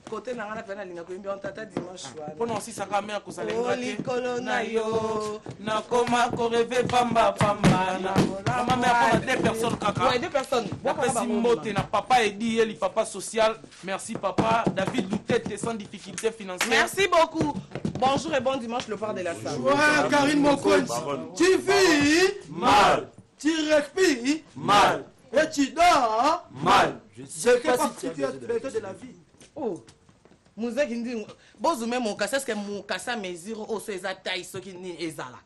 côté na ngana pena linga koimbi on tata dimanche soir. Pour non si ça ramène ko sala ngaki. Likolo na yo. Na koma ko rêver pamba pamba na. Maman mais pour deux personnes kaka. Ouais, deux personnes. Merci Moté na papa Edi et papa social. Merci papa David Loutette sans difficulté financière. Merci beaucoup. Bonjour et bon dimanche le port de la salle. Ouais, Karine Mokonzi. Tu vis mal. Tu respires mal. Et tu dors mal. Je sais pas si tu as besoin de la vie. Oh. Mouze qui dit bozume mon kasa, est-ce que mon kasa mesure au ces taille ce qui ni ezala.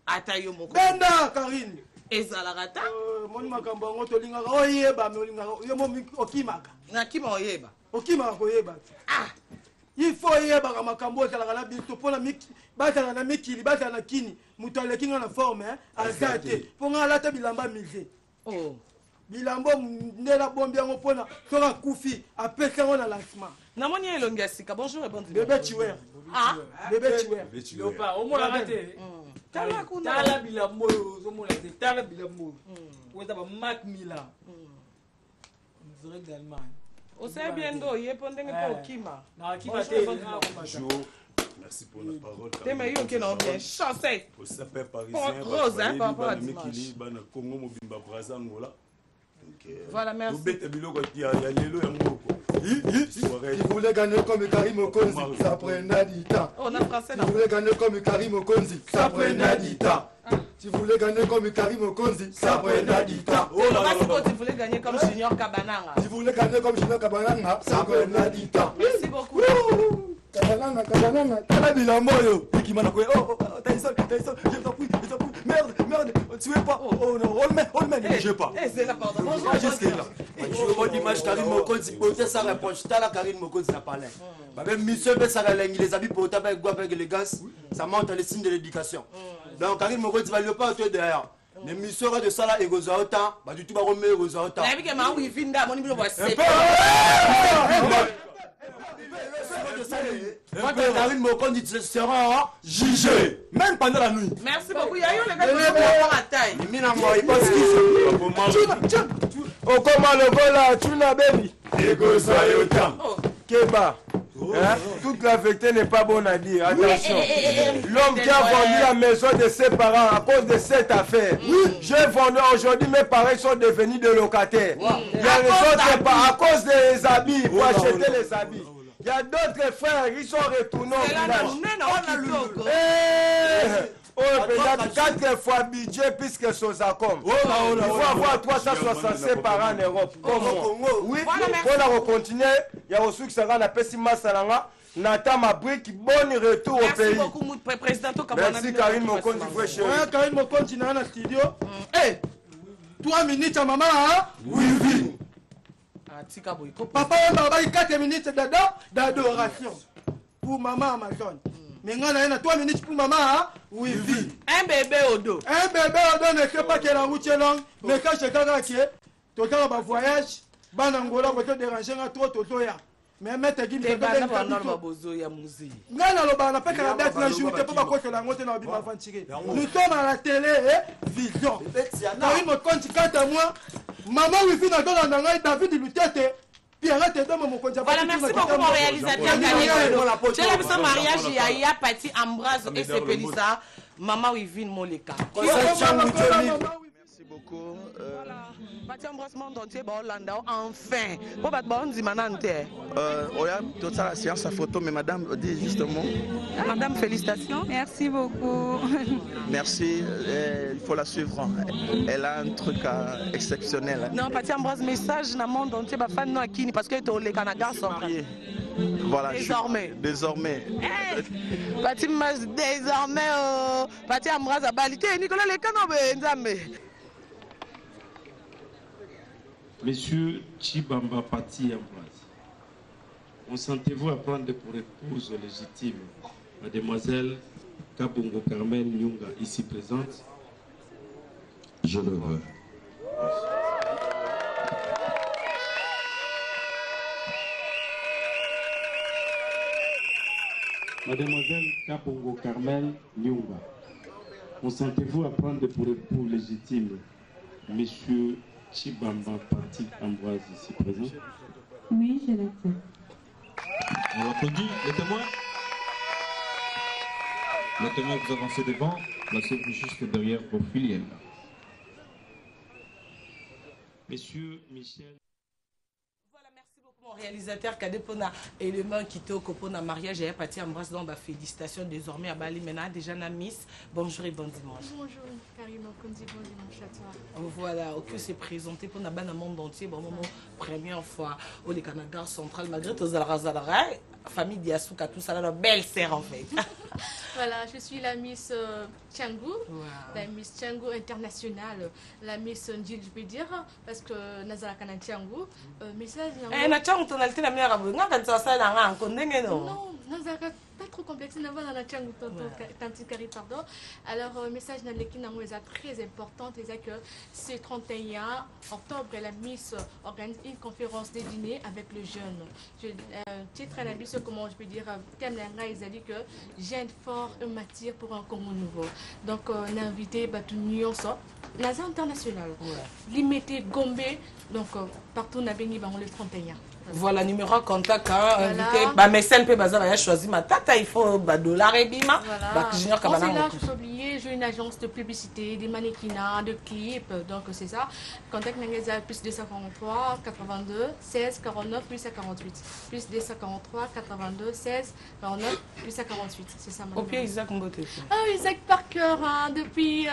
Atayo mon kasa. Benda Karine. Ezala rata. Mon makambo ngoto linga oyeba me linga yo mo okimaka. Na kima oyeba. Okimaka koyeba. Ah. Il faut yeba ka makambo ezala la biso pona miki bazala na mikili bazala na kini muto alekinga na forme azate ponga lata bilamba misé. Oh. Bilambo ndela bombi yango pona toka kufi apesa ngo na lancement. Namoni elongi asika. Bonjour et bon dimanche. Bébé Chiwer. Ah. Bébé Chiwer. Yopa, au moins la raté. Tala kuna. Tala bilambo, au moins la tala bilambo. Où est-ce que Mac Mila? Direct d'Allemagne. On sait bien d'où il est pendant que pour Kima. Non, qui va te merci pour la parole. T'es meilleur que non bien chancé. Au sapin parisien. Rose hein par rapport à dimanche. Congo Mobimba Brazza Angola. Voilà, merci. Il voulait gagner comme Karim Okonzi, ça prenait du temps. On a français. Il voulait gagner comme Karim Okonzi, ça prenait du temps. Tu voulais gagner comme Karim Okonzi, ça prenait du temps. Tu voulais gagner comme Junior Kabananga. Tu voulais gagner comme Junior Kabananga, ça prenait du temps. Merci beaucoup. Kabananga, Kabananga, Kalabila Moyo. Et qui m'a dit, oh, Tyson, je t'en prie, merde, tu es pas. Oh non, Holman, ne bougez pas. Eh, c'est la pardon. Bonjour. Jusqu'à là. Bon dimanche, Karim Mokonzi, porter sa réponse. T'as la Karim Mokonzi n'a pas l'air. Même monsieur ça la langue, les habits pour taper avec élégance, ça montre les signes de l'éducation. Donc Karim Mokonzi va lui pas autour derrière. Les monsieur de ça là, égoza autant, bah du tout va remettre égoza autant. La vie que ma oui finda, mon niveau va c'est. Moi, Karim Mokonzi sera jugé, même pendant la nuit. Merci beaucoup. Il y a eu les gars qui ont la taille. Oh, comment le voilà, tu n'as baby. Égoza autant. Keba. Toute la vérité n'est pas bonne à dire. Attention. L'homme qui a vendu la maison de ses parents à cause de cette affaire. J'ai vendu aujourd'hui, mes parents sont devenus des locataires. Il y a les autres à cause des habits, pour acheter les habits. Il y a d'autres frères, ils sont retournés au village. Oh, peut-être 4 fois budget puisque Sozacom. Il faut avoir 365 par an en Europe. Oui, pour continuer, il y a aussi que ça va la pessima salanga. Nata Mabrik, bon retour au pays. Merci beaucoup, président. Merci Karine Mokonzi, frère chéri. Karine Mokonzi dans le studio. 3 minutes à maman, hein? Oui. Papa, on va 4 minutes d'adoration pour maman Amazon. Mais on a 3 minutes pour maman, hein? Oui. Un bébé au dos. Un bébé au dos ne fait pas que la route est longue. Mais quand je regarde, tu as un voyage, Banangola, vous te dérangez trop, Totoya. Mais mettre qui me fait pas de nous sommes à la télé et vision. Karine Mokonzi, quant à moi, maman Wifi n'a pas dans David Loutette. Voilà, merci beaucoup mon réalisateur. J'ai la besoin mariage, il y a Pati Ambroise et c'est Pélissa. Maman Wivine Moleka. Merci beaucoup. Pati Ambroise monde entier, enfin. Pour battre bon dimanante. Oya, toute la séance à photo, mais madame dit justement. Madame, félicitations. Merci beaucoup. Merci, il faut la suivre. Elle a un truc exceptionnel. Non, Pati Ambroise, message dans le monde entier, fan no akini parce que tu es le garçon. Voilà. Désormais. Pati Ambroise, désormais. Pati Ambroise a balité. Nicolas Lekanobe, Nzambe. Monsieur Chibamba Pati Ambroise, consentez-vous à prendre pour épouse légitime mademoiselle Kabongo Carmen Nyunga, ici présente? Je le veux. Mademoiselle Kabongo Carmen Nyunga, consentez-vous à prendre pour époux légitime Monsieur Chibamba Pati Ambroise, ici présent? Oui, je l'accepte. On l'applaudit. Les témoins. Les témoins, vous avancez devant. Placez-vous juste derrière vos filiales. Messieurs Michel. Voilà, merci beaucoup mon réalisateur Kadé Pona élément qui te pour un mariage et parti embrasse donc félicitations désormais à Bali maintenant déjà na Miss. Bonjour et bon dimanche. Bonjour Karim Okondi, bon dimanche à toi. Voilà, que c'est présenté pour le monde entier, bon moment première fois au Canada central malgré tous les famille Diasuka tout ça la belle sœur en fait. Voilà, je suis la Miss Tchangou, wow. La Miss Tchangou internationale, la Miss Ndjil, je peux dire, parce que Nazara Kana Tchangou, message. Eh, na Tchangou tonalité la meilleure abou, nga quand ça na nga nkondenge no. Non, Nazara pas trop complexe, n'a pas la Tchangou tanti Kari pardon. Alors message na leki na est très importante, c'est que ce 31 octobre la Miss organise une conférence de dîner avec le jeune. Je titre la Miss comment je peux dire thème la nga ils a dit que jeune fort et matière pour un Congo nouveau. Donc on a invité Batunion ça, Naza international. Limité Gombe donc partout on a béni le 31. Voilà, numéro contact, invité, bah mais celle peut bazar a choisi ma tata, il faut dollar et bima. Voilà. On sait là, je peux oublier, j'ai une agence de publicité, des mannequinats, de clips, donc c'est ça. Contact Nangaza plus 243 82 16 49 848. Plus 243 82 16 49 848. C'est ça mon au pied Isaac Mbote. Ah Isaac Parker, hein, depuis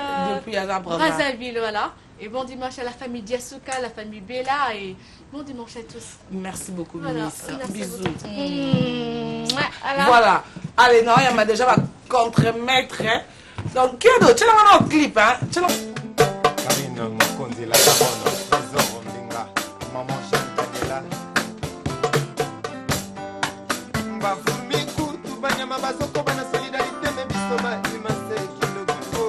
Brazzaville, voilà. Et bon dimanche à la famille Diasuka, la famille Bella et bon dimanche à tous. Merci beaucoup, voilà, ministre. Bisous. Voilà. Allez, non, il y a déjà un contre-maître. Donc, qui est d'autre? Tu as un clip, hein? Karine Mokonzi, la Garonne, Trésor Mbinga, Maman Jeanne Kadela. Mbafumi kutu banyama bazoko bana solidarité me bisoma imase kilo duko.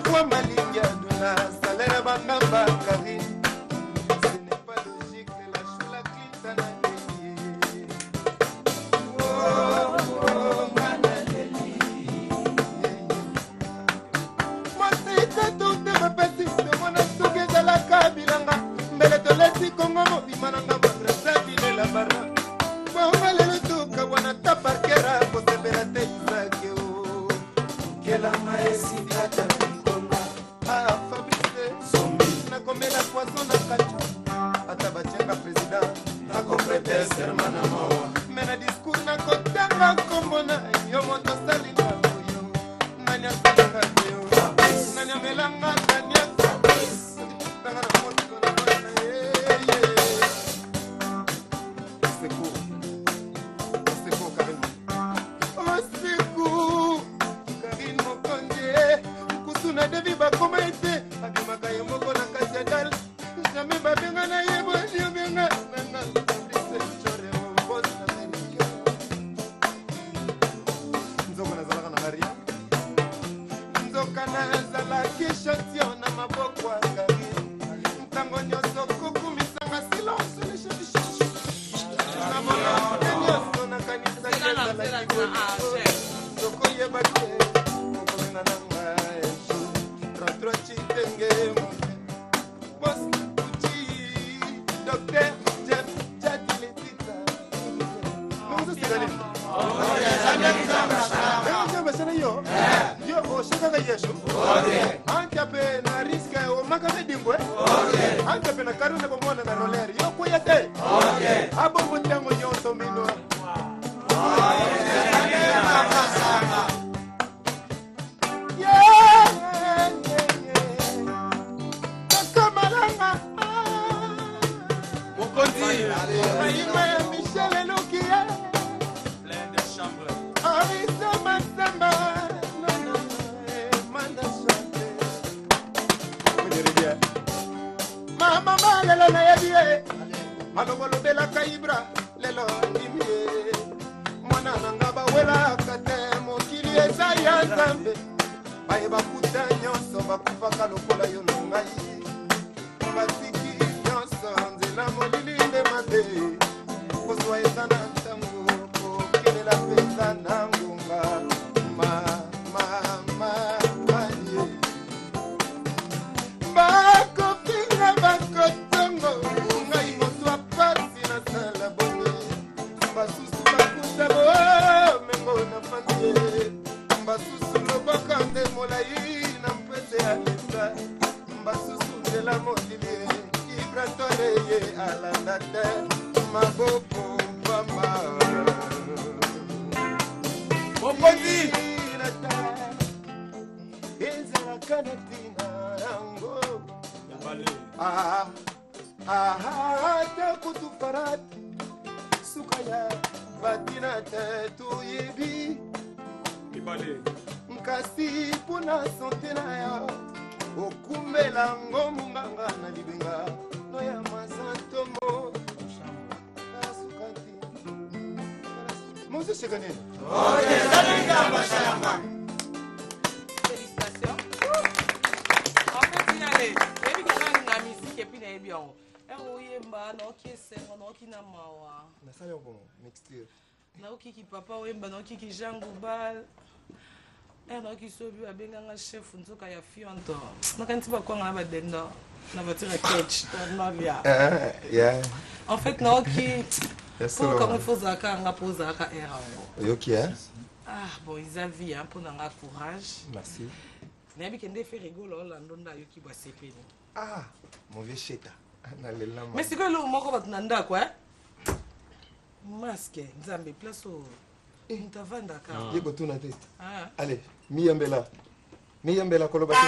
Kwa malinga duna salaire bangamba Karine. Ce n'est pas logique la choula Clinton a payé. Oh, oh, manaleli. Moi c'est tout de repeti, de mon astuke de la kabilanga. Mbele tolesi kongo mobima nanga madrasa bile la barra. Wamalele tuka wanata parkera kosebela te isakeo. Kela maesi tata bikonga. Ah Fabrice Zombi na komela poisson na kachu. Ataba chenga président na komprete sermana mawa. Mena discours na kotanga kombona yo moto sali na yo. Nanya salanga yo. Nanya melanga nanya Fabrice. Tanga na moto na bana c'est court. C'est court carrément. Oh c'est court. Karine Mokonzi. Kusuna devi bakoma ete. Abimaka yemoko na kasiadal. Jamais babenga na yebo benga. Nanga Fabrice chore mo boss na benga. Nzoko na zalaka na Maria. Nzoka na zala kishantion na maboko ya Karine. Ntango nyoso kukumisanga silence les chefs. Na mona nyoso na kanisa kesala kiboko. Nzoko yebake. Mokomena nanga. Rotro chitenge mo. Boss uchi. Docteur Jeff Chatiletita. Comment ça c'est gagné? Yo, yo, oh, shaka yesho. Okay. Ankape na riska o makame dingwe. Okay. Ankape na karuna bomona na roleri. Yo kuyate. Okay. Abo mutango yonso mino. Yeah. Kamalanga. Mokonzi. Aima Michel Nokia. Plein de chambres. Arisa Masamba. Mama lelo na yebie malobolo bela kaibra lelo ndimie mwana nanga bawela kate mokili eza ya nzambe baye bakuta nyonso bakufaka lokola yo na ngai batiki nyonso nzela molili nde mabe kozwa eza na ntango kokelela mpenza na ngonga bakopinga bakotongo ngai moto apasi nasala bongi basusu nalanda te maboko pamba mokonzi ezalaka na ntina yango ata kutu farati suka ya batina te toyebi kasi mpona sante na yo okumbela ngo munganga na libenga no ya masantomo nasuka te mozoseka nini Félicitations. En fait, il y a les musique et puis les bien. Oyemba noki esengo noki na mawa. nasali yango mixture Naoki ki papa oyemba noki ki jangubal. Noki sobi abenganga chef nzoka ya fionto. Nakanti ba kwanga ba dendo. Na voiture catch Maria. yeah En fait noki pour comment faut zaka nga poza ka era. yoki hein Ah bon, ils avaient un peu de courage. merci Nabi kende fait rigolo la ndonda yoki ba sepeni. ah mauvais cheta Mais c'est quoi le moko batnanda quoi? Masque, nzambe place au ntavanda ka. yeko tuna te Ah. allez miyambela koloba te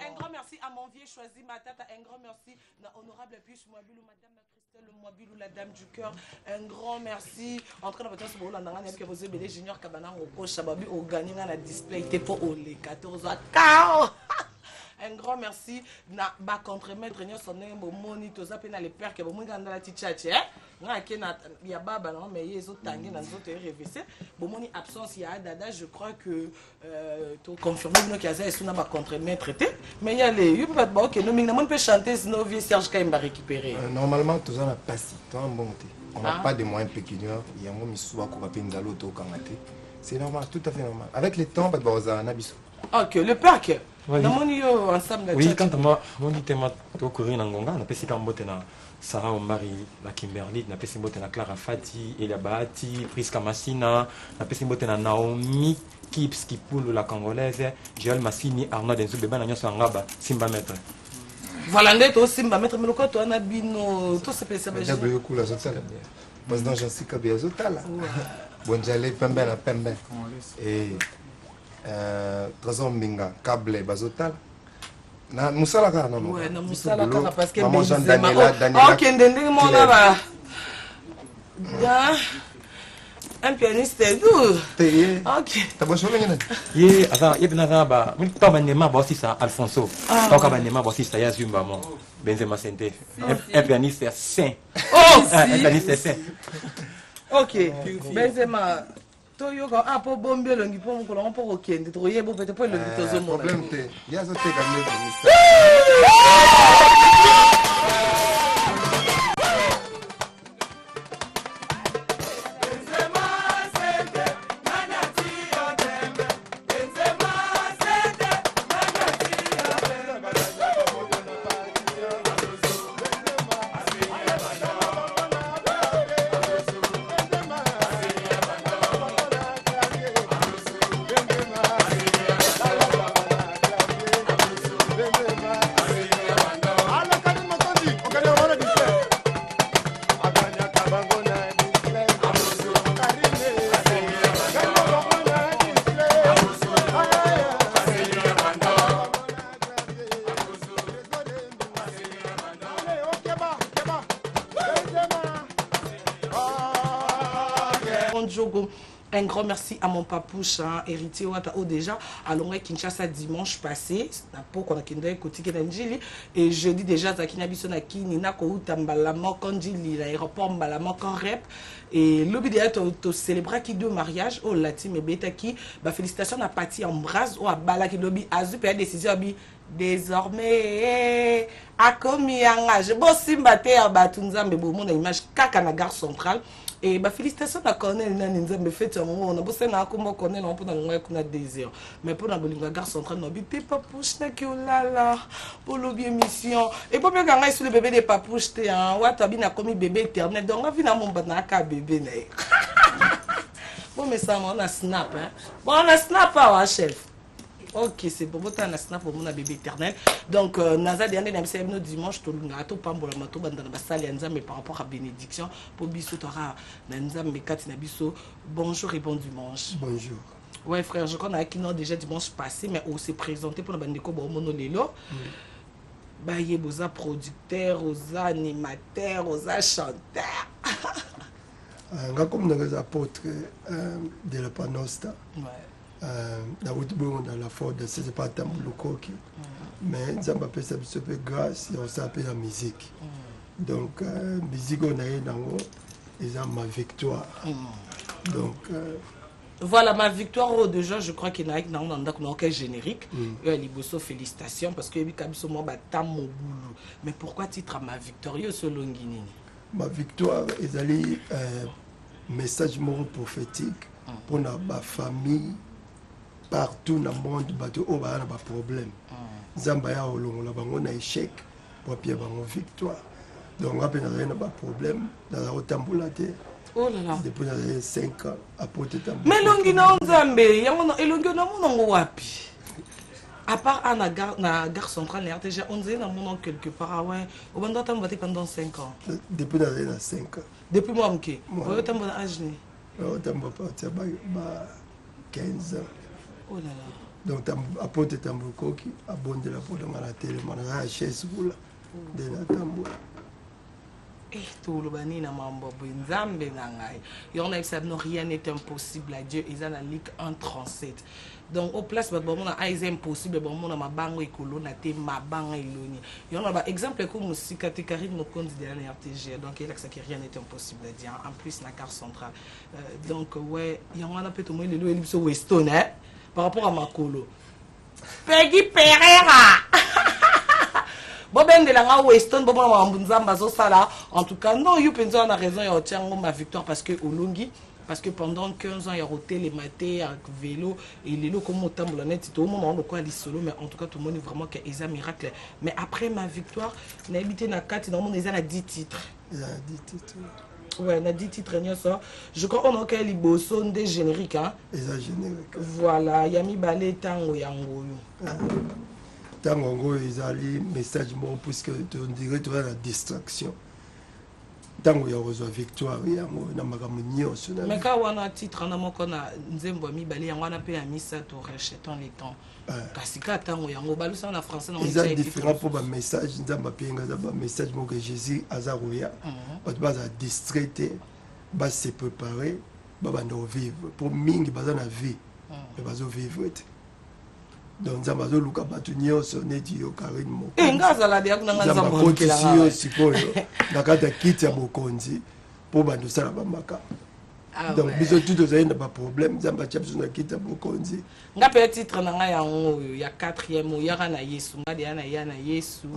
Un grand merci à mon vieux choisi ma tata, un grand merci à honorable Pius Mwabilou, madame Christelle Mwabilou, la dame du cœur, un grand merci. En train de battre sur le landanga, avec vous avez junior Kabana au coach, Sababi au gagné dans la display, était pour les 14 ans. Un grand merci na ba contre-maître nyo sonné mo moni to zapena les pères que bomu nganda la tichache nga ke na ya baba non mais yezo tangi na zote revese bomoni absence ya dada je crois que to confirmer no kiaza et suna ba contre-maître té mais y a les you peut pas OK no minga mon peut chanter sinon vieux Serge Kaimba récupérer normalement tous on a passé toi en bon côté on n'a pas de moyens pécuniaires il y a mo misuba ko ba penzalo to kangate c'est normal tout à fait normal avec le temps ba baza na biso OK le père que oui. Ensemble, oui, quand on dit que je suis en Ngonga, on a fait Sarah Omari, la Kimberly, on a fait Clara Fati, Elia Bahati, Priska Massina, on a fait Naomi Kips, Kipoulou, la Congolaise, Joël Massini, Arnaud Denzoubé, Ngaba, Simba Maître. Voilà, on Simba Maître, mais quand on a bino, tout ce PC. J'ai beaucoup la zotala. Parce que j'en suis kabia zotala. Bon, j'allais pembe na pembe. Et Trésor Mbinga, câble, bazotal. Na musala ka non. Ouais, na musala ka parce que maman Jean Daniela. OK, ndenge mon là. Un pianiste doux. OK. T'as beau choler ngene. Ye, asa, ye bina ba, mun to banema ba aussi ça Alfonso. To ka banema ba aussi ça ya Zumba mo. Benzema Sente. Un pianiste saint. Oh, un pianiste saint. OK. Benzema Toyoga a po bombe longi po mo ko po okende to yebo pete po longi to zo mo. Problème te. Ya zo te ka mieux. Jogo. Un grand merci à mon papouche, hein, héritier Wata O déjà, à Longue Kinshasa dimanche passé, qu'on a kindé côté Kenanjili, et jeudi déjà, Zakina Bisonaki, Nina Kouta Mbalama, Kandjili, l'aéroport Mbalama, Rep, et l'objet de célébrer qui deux mariages, au Latim et Betaki, bah félicitations à Pati Ambras, ou à Balaki Lobby, Azup, et décision, désormais, à Komianga, je bossi mbaté à Batunza, mais bon, mon image, Kaka na gare centrale. Et bah félicitations à Cornel Naninza me fait un moment on a bossé na comment Cornel on peut dans le qu'on a désir mais pour la bolinga gare centrale no bi papouche na ki olala pour l'objet mission et pour bien ganga sur le bébé des papouches te hein wata bi na commis bébé éternel donc on vient mon bana ka bébé na bon mais ça on a snap hein bon on a snap à chef. Ok, c'est bon, on a snap pour mon bébé éternel. Donc, Naza dernier nous dimanche, tout le monde a tout pambola mato bandana basali anza mais par rapport à bénédiction pour biso tara nanza mekati na biso. Bonjour et bon dimanche. Bonjour. Ouais frère, je connais qui non déjà dimanche passé mais on s'est présenté pour la bandeko ba mono lelo. Ba yeboza producteur, aux animateurs, aux chanteurs. Comme nous apôtres de la Panosta. Ouais. Dans la force de ce n'est pas tant Koki, mais ça m'a fait grâce et on s'appelle la musique. Donc, musique on a eu dans ma victoire. Donc, voilà ma victoire déjà, je crois qu'il y a un générique. Félicitations parce que mais pourquoi titre à ma victoire ma victoire est un message prophétique pour ma famille. Partout dans le monde, il y a des problèmes. Zamba ya olongo la bango na échec pour pierre bango victoire. Donc on a pas de problème dans la tambulate. Oh là là. Depuis 5 ans après tambulate. Mais longi na nzambe, yango elongi na monongo wapi? À part na gare centrale na RTG, on dit na monongo quelque part ouais. Au bando tambulate pendant 5 ans. Depuis dans 5 ans. Depuis moi mke. Vous tambulate âge ni. Tambulate partir ba 15 ans. Oh là là. Donc, apporte Tambuko qui abonde la peau dans la télé, la chaise roule de la tambour. Et tout le bani na mambo nzambe nangai. Et on a que rien n'est impossible à Dieu. Ils ont la Ligue 1:37. Donc au place bah bon on a impossible bon on a ma bango ekolo na te ma bango eloni. Et on a par exemple comme musique te Karine Mokonzi de la RTG. Donc il a que ça que rien n'est impossible à dire. En plus la carte centrale. Donc ouais, il y en a peut-être moins le ellipse Weston hein. Par rapport à Makolo. Peggy Pereira. Boben de la Weston, Boben Mbunzamba Zosala. En tout cas, non, Youpenzo a raison, il y a ma victoire parce que Olungi, parce que pendant 15 ans, il y a roté les matés avec vélo et les lots comme autant de net, tout le monde a quoi solo, mais en tout cas, tout le monde est vraiment qu'il y a un miracle. Mais après ma victoire, on a habité dans 4, normalement, il y a 10 titres. Il y a 10 titres. Ouais, on a 10 titres, je crois qu'on a qu'un libosson des génériques. Hein? Générique. Voilà, Yami Balé, Tango Yango. Tango, ils ont un message, puisque on dirait que tu as la distraction. Tango, il y a une victoire, il y a une mais quand on a un titre, on a Nzembo Yami Balé, on a payé un missa pour rejeter les temps. Kasika Tango Yango, Balou, en français, ils ont différent pour le message, ils ont un message que Jésus Azarouya, on va distrait, on va se préparer, on va vivre. Pour Ming, on va vivre, on va vivre. Donc, on va luka batunyo soneti yo Karine Moko. Ngazala dia kuna ngazala mokela. Sikoyo. Nakata kiti ya bokonzi pour bando sala bamaka. Donc biso tout ozaye na ba problème zamba chapso na kiti ya bokonzi. Ngape titre na nga yango ya 4e yara na Yesu ngade yana yana Yesu.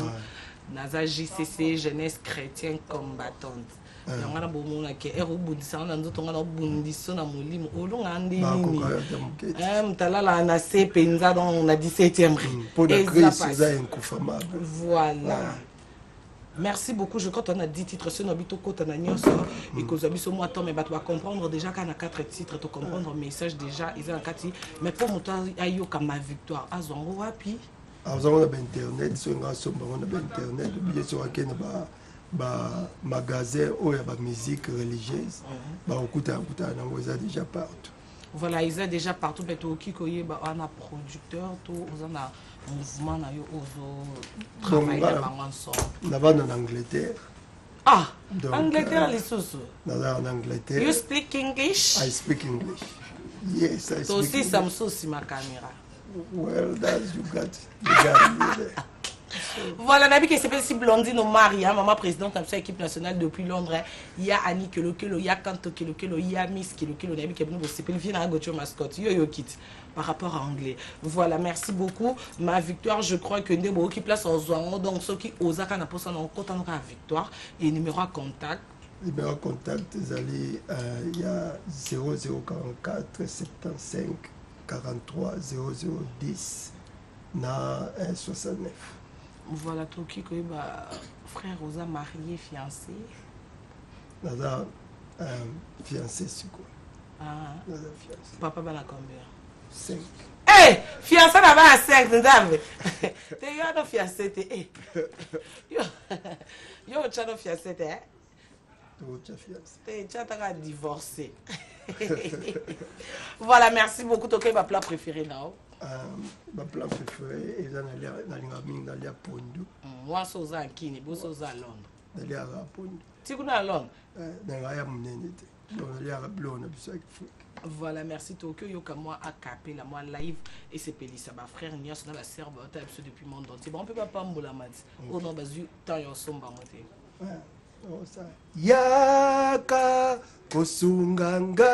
Naza JCC jeunesse chrétienne combattante. yango na bomona ke erobundisa na nzoto nga na bundiso na molimo olonga ndini mtalala na se penza donc na 17e pour la crise c'est inconfirmable. Voilà. Merci beaucoup. Je crois qu'on a 10 titres sur Nobito Kota na Nyonso et que Zabiso moi temps mais tu vas comprendre déjà qu'on a 4 titres tu comprendre le message déjà ils ont 4 mais pour moi ayo comme ma victoire azongo wapi azongo na internet sur nga somba on a internet bien sûr que ba magasin ou ba musique religieuse ba okuta nango ils déjà partout. Voilà, ils sont déjà partout mais tout qui koye ba on a producteur tout on a mouvement na yo ozo travailler ensemble. Là-bas en Angleterre, Ah, Donc, Angleterre, les sous. En Angleterre. You speak English? I speak English. Yes, I Toi speak aussi, ça me English. sauce ma caméra. Well, that's you got me there. Voilà, Nabi qui s'appelle si Blondine au mari, hein, maman présidente de l'équipe nationale depuis Londres. Il y a Annie Kelokelo, il y a Kanto Kelokelo, il y a Miss Kelokelo, Nabi qui est venu s'appelle Vina Gocho mascotte. Yo kit par rapport à anglais. Voilà, merci beaucoup. Ma victoire, je crois que Ndebo qui place en zone, donc ceux qui osent qu'on a posé en compte en victoire et numéro à contact. Numéro de contact, il y a 0044 75 43 0010 na 169. Voilà, Toki, que frère Rosa marié, fiancé. Nada fiancé, c'est quoi? Ah, Nada fiancé. papa, ben à combien? 5. Hé, fiancé là-bas à 5, t'es yo no fiancé, t'es. Yo, tu as no fiancé, t'es. Tu as divorcé. Voilà, merci beaucoup. Toki, ma plat préféré là. Ma plat préféré, il est dans la Pondo. Moi, je suis à Kini, vous êtes à Londres. Dans la Pondo. Tu es à Londres? Dans la Munenite. Dans la Blonde, voilà, merci Tokyo. Yoka moi à capé la moi live et c'est Pélissa, ma frère Nias dans la serbe depuis mon monde. Bon, on peut pas mboula mat. Oh non, bazu tant yo somba monté. Yaka kosunganga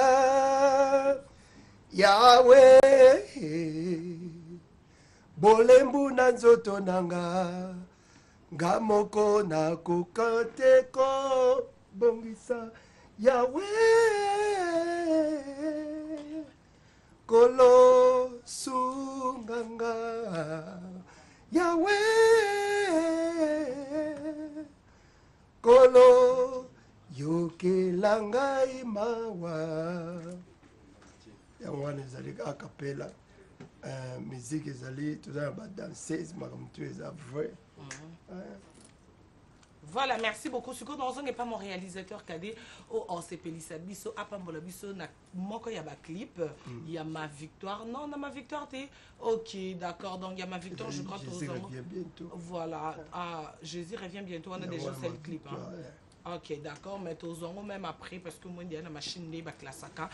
Yahweh bolembu na nzoto nanga ngamoko na kokateko bongisa Yahweh kolo sunganga Yahweh kolo yokelanga imawa yango wana ezali a cappella musique ezali toza na badanseuse makambo to eza vrai. Voilà, merci beaucoup. Ce que nous n'est pas mon réalisateur cadet. Oh, c'est Pélissa Bisso, Apambola Bisso, il y a ma clip, il y a ma victoire. Non, on a ma victoire, t'es. Ok, d'accord. Donc il y a ma victoire, je crois. Jésus revient bientôt. Voilà. Ah, Jésus revient bientôt. On a déjà fait le clip. Hein. Ok, d'accord, mais tous ont même après parce que moi il y a la machine de Baklasaka.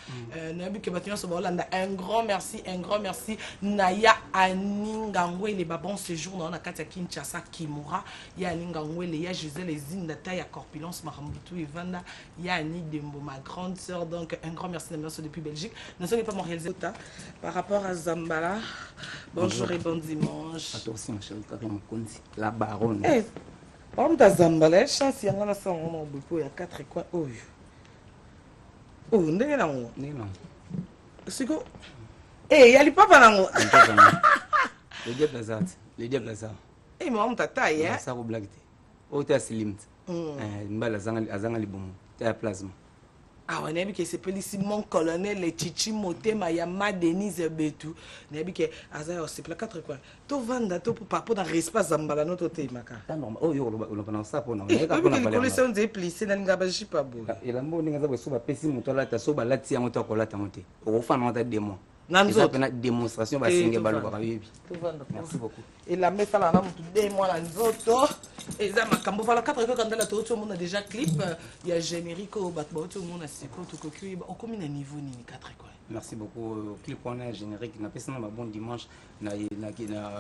Un grand merci, Naya Aningangwe les babons séjour dans la Katia Kinshasa Kimura, il y a Aningangwe, il y a Gisèle les Zinata, il y a Corpulence Marambutu Ivanda, il y a Annie Dembo, ma grande sœur, donc un grand merci depuis Belgique. Ne soyez pas mon réalisateur par rapport à Zambala. Bonjour et bon dimanche. Attention, ma chérie, Karim Konzi, la baronne. Hey. On a Zambala, chance il y a là ça on a beaucoup il y a 4 coins. Oh. Oh, ndenge na ngo. Non. Siko. Eh, yali papa na ngo. Le diable Lazat, le diable Lazat. Eh, mais on tata ya. Ça vous blague. O ta slim. Mbala azanga libomo. Ta plasma. Ah ouais, nebi que c'est ici mon colonel le Chichi Motema Yama Denise Betu. Nebi que azaya c'est pla 4 coins. To vanda to pour pas dans espace Zambala notre te maka. Oh yo lo pas ça pour na. Ka pour na. Ko se on plissé na ngaba jipa bo. Et la mo ninga za so ba pesi moto la ta so ba lati ya moto ko la ta mote. O fa na ta demo. Nanzo na démonstration ba singe ba lo ba yebi. Merci beaucoup. Et la mettre là na mutu de moi la nzoto. Et ça makambo voilà 4 coins quand la tout le monde a déjà clip, il y a générique au batbo tout le monde a c'est quoi tout cocu au combien de niveau ni 4 coins. Merci beaucoup. Clip on a générique na pesi na bon dimanche na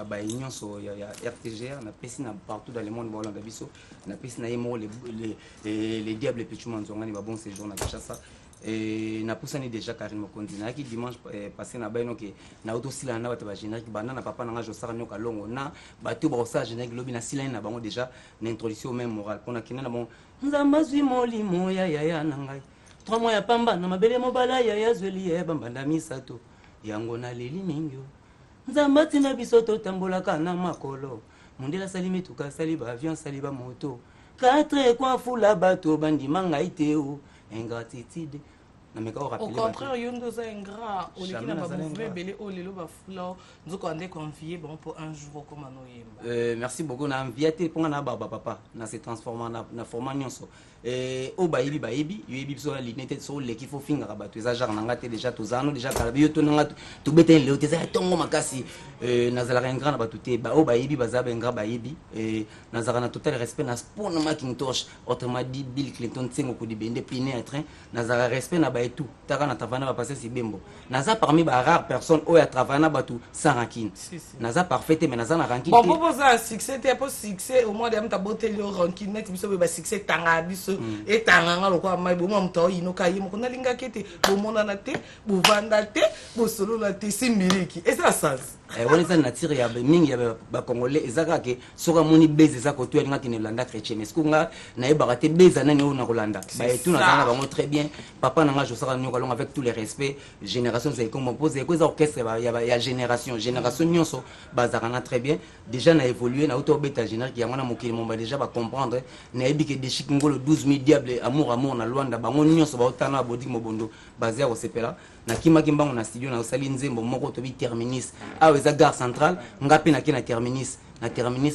ba union so ya RTGR na pesi na partout dans le monde ba Hollande biso na pesi na yemo les diables petit manzonga ni ba bon séjour na Kinshasa. Et na poussani déjà Karim Mokonzi na ki dimanche passé na baino ke na auto sila na bata ba générique bana na papa na Josara nyoka longo na bato ba osa générique lobi na sila na bango déjà na introduction même morale pona kina na bon nzambazwi molimo ya na ngai 3 mois ya pamba na mabele mobala ya zweli ya bambanda misato yango na leli mingyo nzambati na biso to tambolaka na makolo mondela sali mituka sali ba avion sali ba moto 4 kwa fula bato bandima ngai te o ingratitude nameka Au rappeler contraire, Yondo za ingrat. On est qui Jamais n'a pas nazala mouvement ingrat. belé au lelo ba fleur. Nous qu'on a confié bon pour un jour comme no yemba. merci beaucoup na enviate pour na baba papa na se transformer na format nyonso o bayibi yoyebi so la linete so le qu'il faut finga bato eza genre nanga te déjà tozano déjà kalabi yo to nanga to beten le te za tongo makasi nazala rengra na bato te ba o bayibi bazaba engra bayibi nazala na total respect na spawn Macintosh autrement dit Bill Clinton tsengo ko di bende pline en train nazala respect na ba tout taka na tavana ba passer si bembo naza parmi ba rare personnes o ya travailler na bato sans rancune naza parfait mais naza na rancune bon pour ça succès t'es pas succès au moins de ta beauté le rancune net biso ba succès tanga biso et tanga nga lokwa mai bo mto inoka yimo kuna linga kete bo mona na te bo vanda te bo solo na te simbiriki et ça sens on est na tire ya mingi ya ba congolais ezaka ke soka moni beze za ko tu nga ki ne landa chrétien mais nga na yeba te beze na ni na kolanda ba et tout na tanga bango très bien papa na nga je sera nyoka long avec tous les respects génération c'est comme poser ko za orchestre ya génération nyonso bazaka na très bien déjà na évolué na auto beta général qui yangona mokili momba déjà ba comprendre na yebi ke de chikingolo 12000 diable amour na Luanda bango nyonso ba otana bodi mobondo basé au sepela na kimaki mbango na studio na osali nzembo moko to bi terminus eza gare centrale ngapi na kina terminus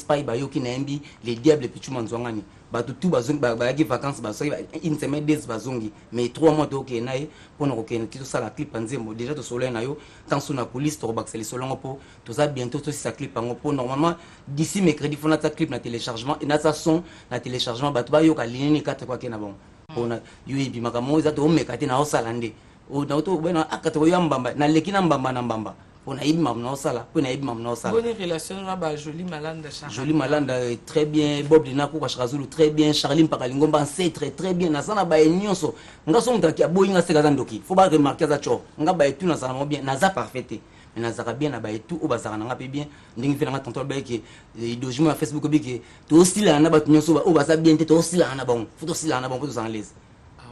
pai bayoki na embi les diables pichuma nzwangani bato tout bazongi bayaki vacances basoki une semaine des bazongi mais 3 mois to ke nae pona ko ke to sala clip nzembo déjà to solo na yo tant sous na police to baxeli solongo po to za bientôt to sa clip ngo po normalement d'ici mercredi fona ta clip na téléchargement et na sa son na téléchargement bato bayoka linini 4 kwa ke na bon pona yuibi makamo za to mekate na osala nde o na to bena akato yambamba na lekina mbamba na mbamba on a eu mamna osala on a eu mamna osala bonne relation na ba Jolie Malanda Jolie Malanda très bien Bob Dinako kwa Shrazulu très bien Charline Pakalingomba c'est très bien na sana ba nyonso nga so mutaki aboyinga seka za ndoki faut pas remarquer za cho nga ba etu na sana bien na za parfaité mais na zaka bien na ba etu o bazaka na ngape bien ndingi fela nga tonton ba ke idojimo na Facebook biki to osila na ba nyonso o baza bien te to osila na bon faut osila na bon pour s'enlaise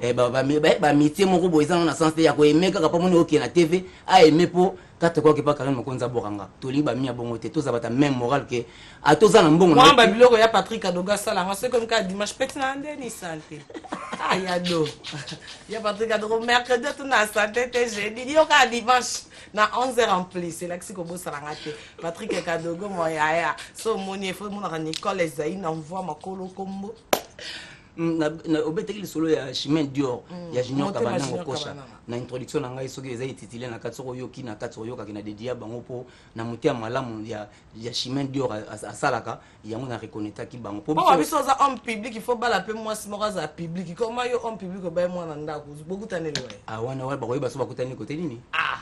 ba métier moko boy za na sens ya ko emeka ka pomoni OK na TV a aimer po kata kwa kipa Karine Mokonza boranga toli ba mia bongo te to za bata même moral que a to za na mbongo moi ba biloko ya Patrick Adoga sala nga c'est comme ka dimanche petit na ndeni santé ayado ya Patrick Adoga mercredi tout na santé te jeudi yo ka dimanche na 11h en plus c'est là que c'est ko bosala nga te Patrick Adoga mo ya so moni faut mon na Nicole Ezaï na envoie makolo kombo na obeteki solo ya chemin Dior ya Junior Kabana ngokosha na introduction na ngai soki ezai titile na katso yoki na katso yoka kina dedia bango po na mutia malamu ya chemin Dior asalaka yango na reconnaître ki bango po biso za homme public il faut bala pe moi simoka za public comment yo homme public ko ba moi na ndako bokutane le ah wana wala bakoyi baso bakutani côté nini ah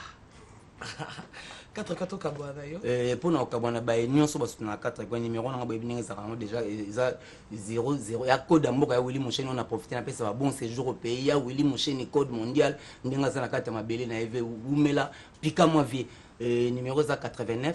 4 kabwana yo pona kabwana ba nyonso baso na 4 kwa numéro na ba binenge za kango déjà eza 00 ya code mboka ya Willy Moucheni on a profité na pesa ba bon séjour au pays ya Willy Moucheni code mondial ndenga za na kata mabele na eve umela pika moi vie numéro za 89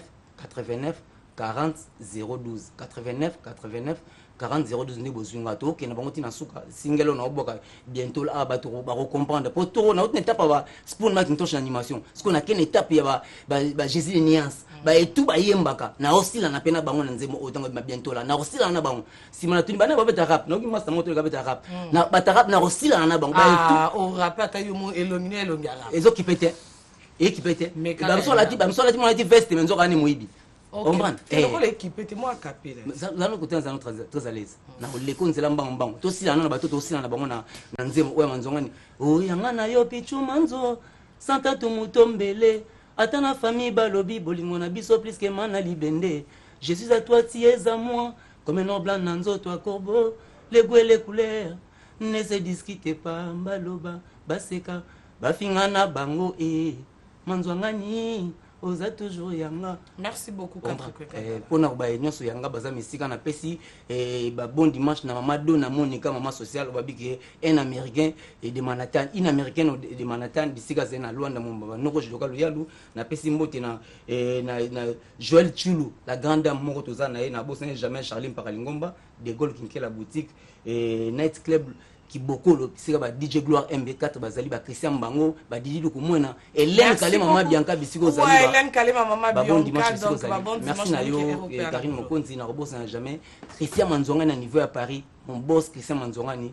40 012 89 40 012 ne bozunga to ke na bango tina suka singelo na oboka bientôt là ba to ba comprendre pour to na autre étape ba Spoon Macintosh animation ce qu'on a qu'une étape ya ba Jésus Niance ba et tout ba yembaka na osila na pena bango na nzemo otango bientôt là na osila na bango simana tuni bana ba beta rap no ki masta moto ga beta rap na beta rap na osila na bango ba et tout au rap ata yo mo elomine elongara ezo kipete ba msola ti mo ti veste menzo kani moibi comprendre l'équipe te moi capé là nous côté nous très à l'aise na le konzela mbangombango to sila na bato to sila na bango na nzemo oya manzongani o yanga na yo pichu manzo santa tu mutombele ata na famille balobi bolingo na biso plus que mana libende je suis à toi tu es à moi comme un blanc na nzoto à corbeau les goûts et les couleurs ne se discute pas mbaloba baseka bafinga na bango manzongani oza toujours yanga merci beaucoup pona ba nyonso yanga baza misika na pesi ba bon dimanche na mama Dona Monica mama social babiki un américain et de Manhattan une américaine de Manhattan bisika zena Luanda momba noko joka luyalu na pesi mbote na Joël Chulu la grande dame moko toza na na bossé jamais Charline Pakalingomba de Gaulle Kinkela boutique et night club Kibokolo sika ba DJ Gloire MB4 bazali ba Christian Bango ba Didi Lukumwena Hélène Kalema mama Bianca bisiko zali ba Hélène Kalema mama Bianca donc ba bon dimanche na yo Karine Mokonzi na Robo Saint jamais Christian Manzonga na niveau à Paris mon boss Christian Manzonga ni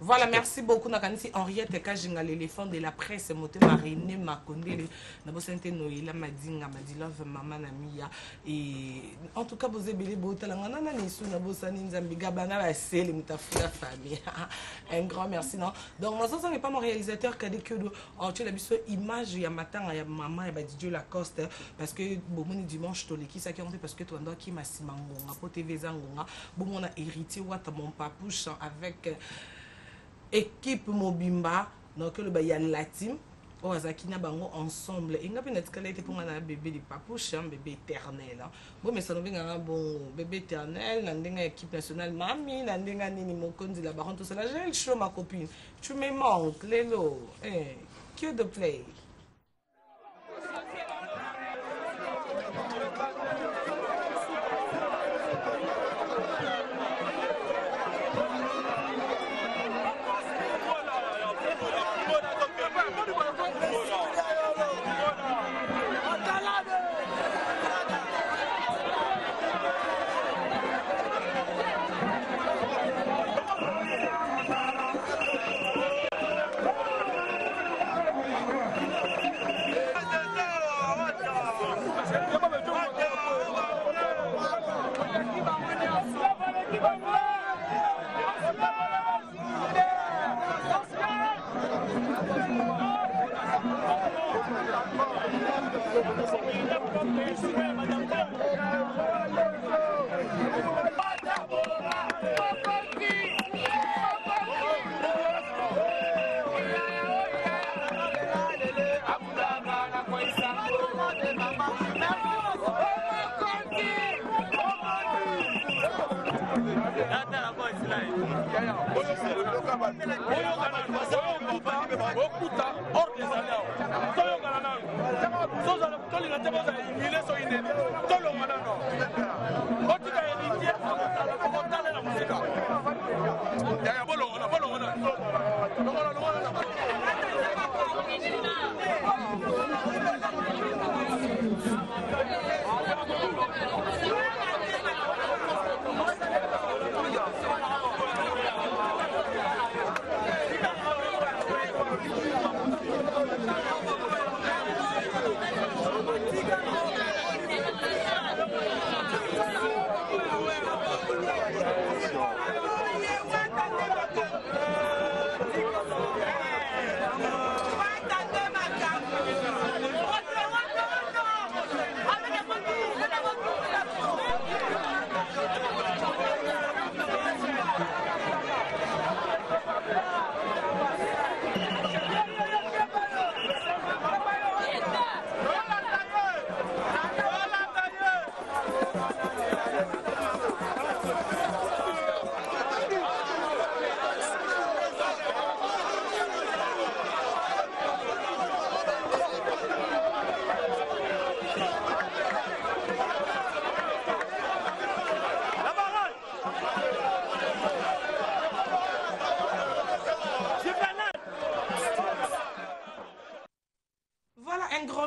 Voilà, merci beaucoup. Nakanisi Henriette Kajinga, l'éléphant de la presse, Moté Marine, Makondele, Nabosente Noïla, Madinga, Madilove, Maman Namia. Et en tout cas, vous avez des beaux talents. On a des sous, Nabosani, Nzambiga, Bana, c'est les Moutafouya famille. Un grand merci. Non? Donc, moi, ça n'est pas mon réalisateur qui a dit que en tu as la image, il y a matin, il y a maman, il y a Didier Lacoste, parce que bon, dimanche, tu qui ça qui parce que tu as qui m'a simangonga, pour TV Zangonga, bon, on a hérité, mon papouche avec. Équipe Mobimba, donc il y a la team, on a bango ensemble. Il y a une escalade pour un bébé de papouche, un bébé éternel. Bon, mais ça nous vient un bon bébé éternel, une équipe nationale, mamie, une nini mokondi la baronne, tout ça. J'ai le show, ma copine. Tu me manques, Lélo. Que de play.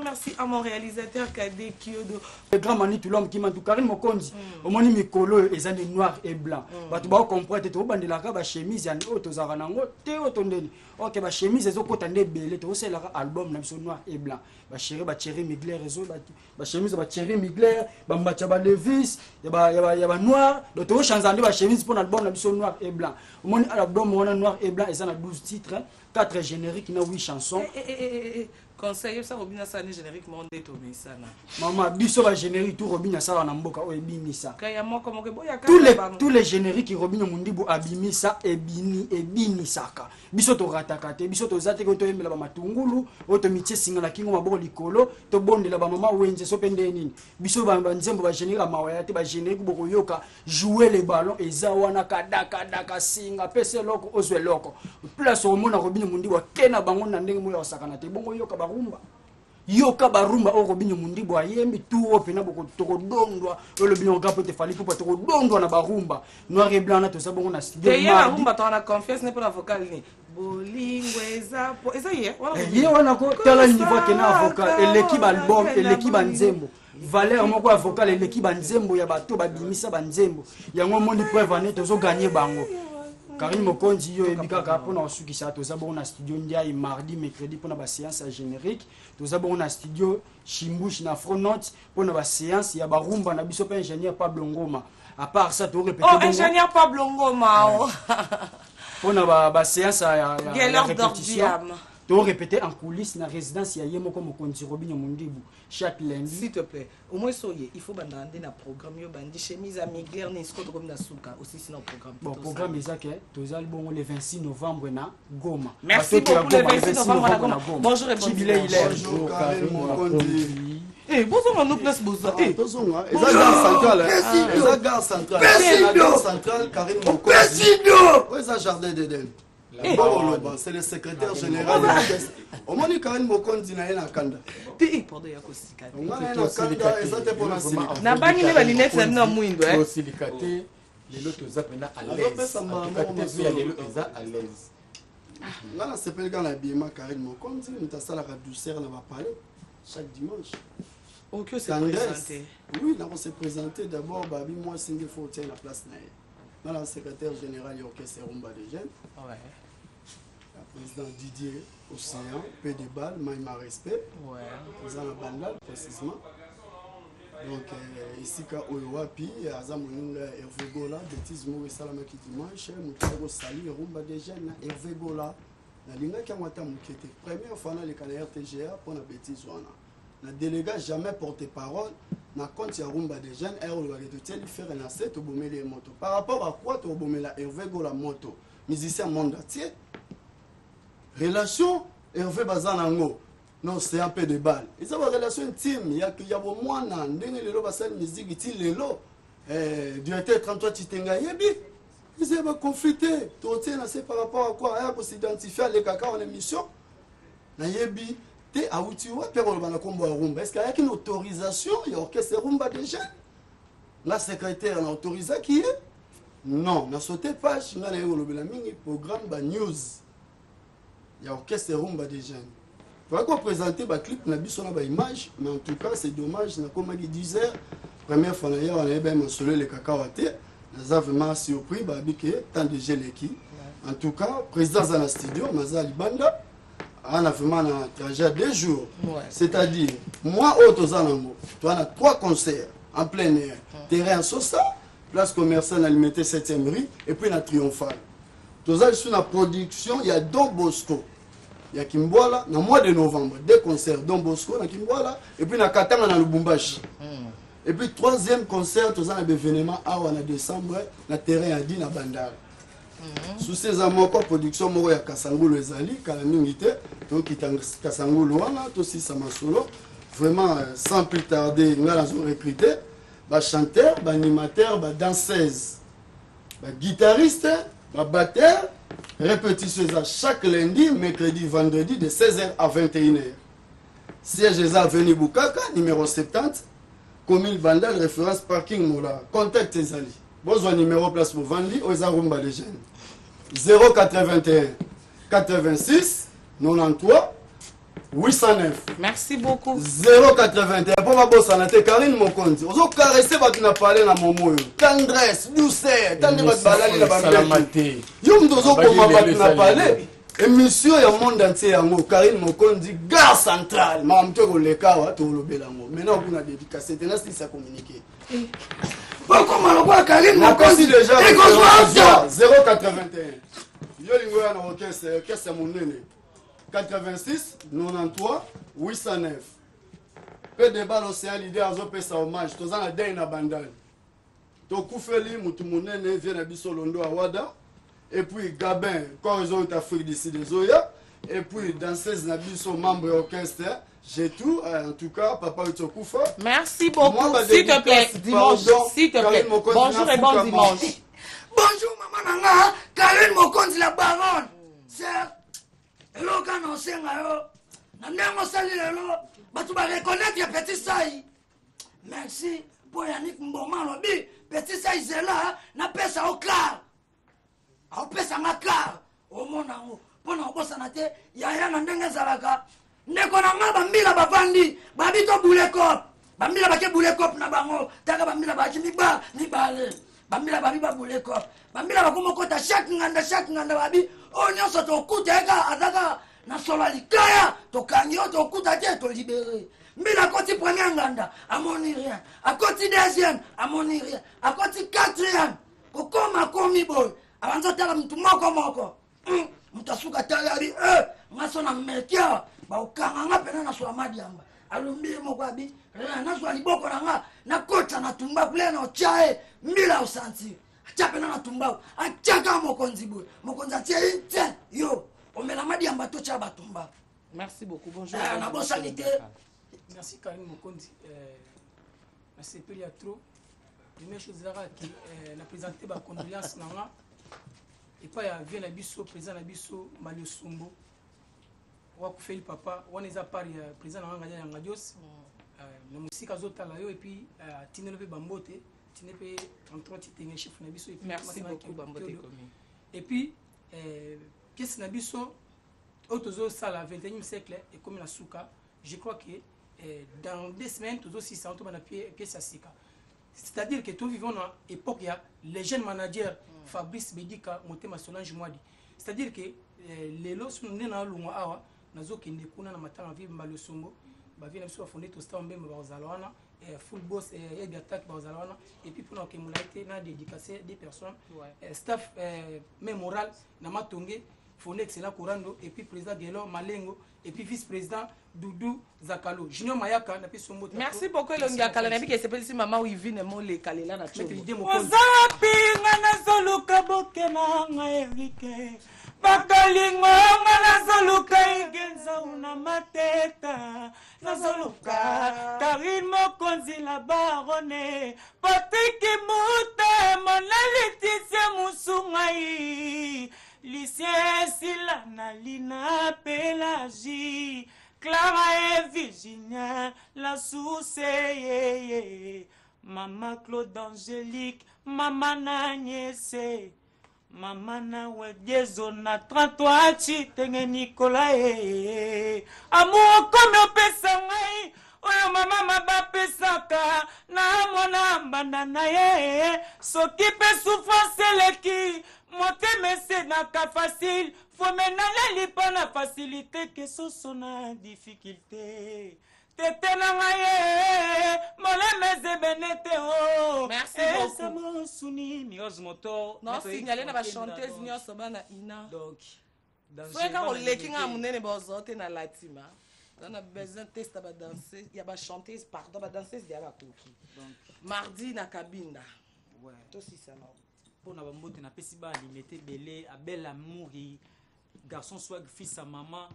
Merci à mon réalisateur Kadé Kyodo. Le grand Manitou l'homme qui m'a tout Karine Mokonzi. Au moins Mikolo les années noir et blanc. Bah tu vas comprendre tout bande la ba chemise ya auto zaranango te otondeni. OK ba chemise ezo kotande belé to c'est la album na biso noir et blanc. Ba chéri Migler rezo ba chemise ba chéri Migler ba matcha ba Levis ya ba noir donc to chanzande ba chemise pour album na biso noir et blanc. Au moins album on noir et blanc et ça na 12 titres, 4 génériques na 8 chansons. Conseil ça Robina ça ni générique monde to misana. Maman biso ba générique tout Robina ça na mboka o ebimisa. Kaya moko moke boya tous les génériques Robina Mundibo abimisa ebini saka. Biso to rataka te biso to zate ko to yembela ba matungulu o to mitie singa na kingo maboko likolo to bondela ba mama wenze so pende nini. Biso ba nzembo ba générique mawaya te ba générique boko yoka jouer les ballons eza wana kadaka singa pese loko ozwe loko. Place au mona Robina Mundibo kena bango na ndenge moyo sakana te bongo yoka barumba yoka barumba o Robinho Mundibo ayembi tout opena boko tokodondwa le bino gapo te fali pour tokodondwa na barumba noir et blanc na to sabongo na studio mardi ya rumba to na confiance ne pour la vocal ni bolingweza po eza ye wana ko tala niveau ke na vocal et l'équipe album et l'équipe nzembo valeur moko vocal et l'équipe nzembo ya bato babimisa banzembo yango moni preuve ane tozo gagner bango Karine Mokonzi yo ebikaka pona osukisa toza bon na studio ndiaye mardi mercredi pona ba séance générique toza bon na studio Chimbush na Fronote pona ba séance ya barumba na biso pa ingénieur Pablo Ngoma à part ça to répéter oh ingénieur Pablo Ngoma pona ba séance ya répétition to répéter en coulisses na résidence ya Yemoko Mokonzi Robinho Mundibu chaque lundi s'il te plaît au moins soyez il faut banander na programme yo bandi chemise à migler ni scott comme na suka aussi sinon programme bon programme ezake tozali bongo le 26 novembre na Goma merci beaucoup le 26 novembre na Goma bonjour et bonjour Karine Mokonzi eh bonjour nous place boza eh bonjour eza gare centrale Karine Mokonzi eza jardin d'Eden. C'est le secrétaire général de l'orchestre. Au moins, Karine Mokonzi na yena kanda. Pardon, ya kosika. Na bangi ne balinete na mwindo eh. Silikate lelo toza pena à l'aise. Silikate ya lelo eza à l'aise. Ngana sepel kana bima Karine Mokonzi mutasala ka douceur na ba palais chaque dimanche. OK, c'est présenté. Oui, là on s'est présenté d'abord babi moi singe faut tenir la place na. Dans le secrétaire général de l'orchestre Rumba des Jeunes. Ouais. Le président Didier Océan, P de Bal, Maïma Respect. Ouais. Le président Bandal, précisément. Donc, ici, à Oyoapi, à Zamounga, Hervé Gola, Bêtise Maurice Salamaki Dimanche, Moutego Sali, Rumba des Jeunes, Hervé Gola. La ligne qui a été première fois dans le canal RTGA pour la bêtise. Le délégué jamais porté parole. Na compte ya Rumba des Jeunes, faire un asset au bomber les motos. Par rapport à quoi tu as bomber la Hervé Gola moto, musicien monde entier. Relation Hervé Bazanango. Non, c'est un peu de balle. Ils ont une relation intime. Il y a au moins un lelo basal musique ici lelo. Directeur 33 Titenga yebi. Ils ont conflicté. Tout tient c'est par rapport à quoi il faut s'identifier les caca en émission. Na yebi te autiwa pero le bana kombo rumba. Est-ce qu'il y a une autorisation il y a orchestre Rumba des Jeunes? La secrétaire n'a autorisé qui est? Non, n'a sauté page, n'a eu le mini programme ba news. Il y a orchestre Rumba des Jeunes. Voilà qu'on présenter ba clip na biso na ba image, mais en tout cas c'est dommage na comme il disait première fois là on avait bien mentionné les cacahuètes. Nous avons vraiment surpris ba biké tant de geleki. En tout cas, président dans la studio Mazali Banda on a vraiment un trajet de 2 jours. Ouais. C'est-à-dire, moi, Otozanamo, tu as 3 concerts en plein air. Terrain Sosa, place commerciale alimentée 7e rue, et puis la Triomphale. Tu as sur la production, il y a Don Bosco. Il y a Kimboala, dans le mois de novembre, 2 concerts, Don Bosco, dans Kimboala, et puis la Katanga dans Lubumbashi. Et puis 3e concert, tu as un événement en décembre, le terrain à Dina Bandar. Sous ces amours, production moro ya Kasangulu ezali kala mingite donc Kasangulu wana to si samasolo vraiment sans plus tarder ngala zo recruter ba chanteur, ba animateur, ba danseuse, ba guitariste, ba batteur, répétition à chaque lundi, mercredi, vendredi de 16h à 21h. Siège est avenue Bukaka numéro 70 commune Bandal référence parking Mola. Contact ezali. Besoin numéro place pour Vandi aux Rumba des Jeunes. 081 86 93 809. Merci beaucoup. 081 pour ma bosse en été Karine Mokonzi. Vous avez caressé votre n'a parlé dans mon mot. Tendresse, douceur, tendresse balali la balali. Yom dozo pour ma bosse n'a parlé. Émission ya monde entier yango Karine Mokonzi gare centrale. Mamto ko lekawa to lobelango. Maintenant on a dédicacé tena si ça communiquer. Comment Karine Mokonzi déjà 081. Yo lingo ya na orchestre monene. 86 93 809. Peu de bal océan l'idée à pesa hommage. Toza na dei na bandali. To kufeli mutu monene vient na biso londo awada. Et puis Gabin, Coraison d'Afrique d'ici des Oya. Et puis danseuse na biso membre orchestre. J'ai tout, en tout cas, Papa Utokoufa. Merci beaucoup. S'il te plaît, dimanche. S'il te plaît. Bonjour et bon dimanche. Bonjour, maman Nanga. Karine Mokonzi la baronne. C'est hello, quand on sait, on salue hello. Tu vas reconnaître les petits sailles. Merci pour Yannick Mboma Lobby. Petit sailles, c'est là. N'a pas ça au clair. Au pas ça ma clair. Au mon amour. Pendant que ça n'a été, il y a rien à n'engager Zalaka. Nekonanga bambila bavandi babito boulekop bambila bake boulekop na bango taka bambila baki miba mibale bambila babi babuleko bambila bakomokota chaque nganda babi oyo nyonso tokuta eka azaka na solo ya likaya tokangi oyo tokuta te tolibere mbila akoti premier nganda amoni rien akoti deuxième amoni rien akoti quatrième kokoma komi boy abanza tala mtu moko mtu asuka tala abi ngaso na mekia baukanga nga pena na solo madiamba alumbi moko abi na solo liboko na nga na kota na tumba kule na ochae mbila usanti achape na tumba achaka mokonzi boy mokonzi atie inte yo omela madiamba to cha batumba. Merci beaucoup. Bonjour. Na bonne sanité. Merci Karim Mokondi. La CPI a trop. Première chose qui n'a présenté ma condoléance nanga. Et pas ya vient la biso président la biso Malio Sumbo. Wa ku fait papa, on les a pari président nanga ya ngadios. Na musika zota la yo et puis tinelo pe bambote, tinepe 33 titenga chef na biso et puis merci beaucoup bambote commis. Et puis qu'est-ce na biso autozo ça la 21e siècle et comme la souka, je crois que dans 2 semaines, tous aussi ça tombe dans pied ça sika. C'est-à-dire que nous vivons dans l'époque il y a les jeunes managers Fabrice Bedika Motema Solange Mwadi. C'est-à-dire que les lots sont nés dans l'unwa awa nazo kende kuna na matanga vi mbalo sombo ba vient biso fondé to stambe ba bazalwana full boss et d'attaque bazalwana et puis pour que moulaité na dédicacé des personnes staff même moral na matongé fondé excellent Kurando et puis président Gelo Malengo et puis vice-président Doudou Zakalo Junior Mayaka na piso mbote. Merci beaucoup Elongia Kalana biki s'appelle si maman Wivine mo le kalela na chobo. Ozapi ngana zoluka bokena ngaerike bakalingo ngana zoluka igenza una mateta nazoluka Karim Mokonzi la barone Patrick Muta Monalitize Musungai Lucien Silana Lina Pélagie Clara et Virginia la Sousse Maman Claude Angélique Maman Nagnese Maman Nawediezo na 33 Chitenge Nicolas Amour comme au Pessangai Oyo mama mabapesaka na mwana mbanda na ye soki pe souffrance eleki motema esenaka facile faut menala lipa na facilité ke soso na difficulté tete na ngaye moleme zebenete o merci beaucoup suni mios moto non signaler na ba chanteuse nyonso bana ina donc faut ka oleki nga munene bozote na latima. On a besoin de tester la danseuse, il y a ba chanteuse pardon, ba danseuse il y a ba cookie. Donc mardi na cabine. Ouais. Toi aussi ça non. Pour na bambote na pesi ba limité belé a bel amour garçon swag fils à maman.